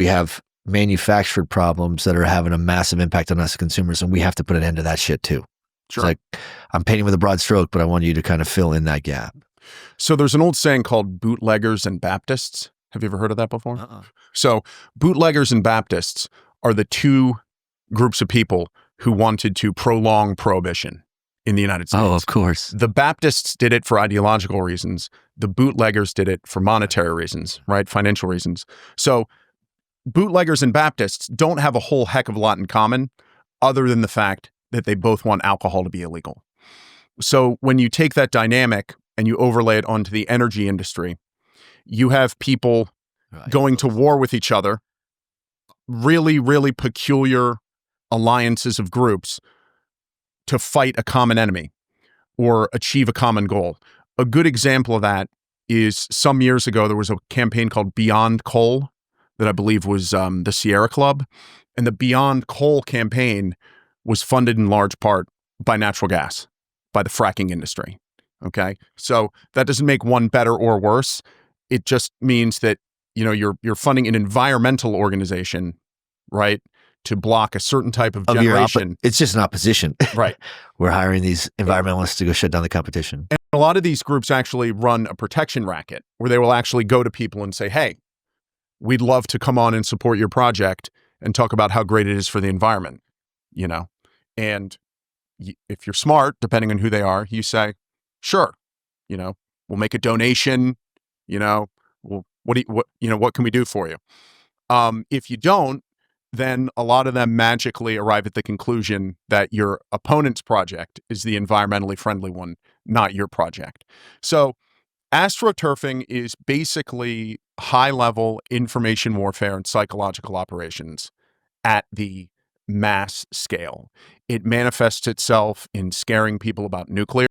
We have manufactured problems that are having a massive impact on us as consumers, and we have to put an end to that shit too. Sure. It's like, I'm painting with a broad stroke, but I want you to kind of fill in that gap. So there's an old saying called bootleggers and Baptists. Have you ever heard of that before? So bootleggers and Baptists are the two groups of people who wanted to prolong prohibition in the United States. Oh, of course. The Baptists did it for ideological reasons. The bootleggers did it for monetary reasons, right? Financial reasons. So bootleggers and Baptists don't have a whole heck of a lot in common other than the fact that they both want alcohol to be illegal. So when you take that dynamic and you overlay it onto the energy industry, you have people going to war with each other, really, really peculiar alliances of groups to fight a common enemy or achieve a common goal. A good example of that is some years ago, there was a campaign called Beyond Coal that I believe was the Sierra Club. And the Beyond Coal campaign was funded in large part by natural gas, by the fracking industry. Okay. So that doesn't make one better or worse. It just means that, you're funding an environmental organization, right, to block a certain type of generation. It's just an opposition. Right. We're hiring these environmentalists to go shut down the competition. And a lot of these groups actually run a protection racket where they will actually go to people and say, hey, we'd love to come on and support your project and talk about how great it is for the environment, And if you're smart, depending on who they are, you say, sure, we'll make a donation, what can we do for you? If you don't, then a lot of them magically arrive at the conclusion that your opponent's project is the environmentally friendly one, not your project. So astroturfing is basically high-level information warfare and psychological operations at the mass scale. It manifests itself in scaring people about nuclear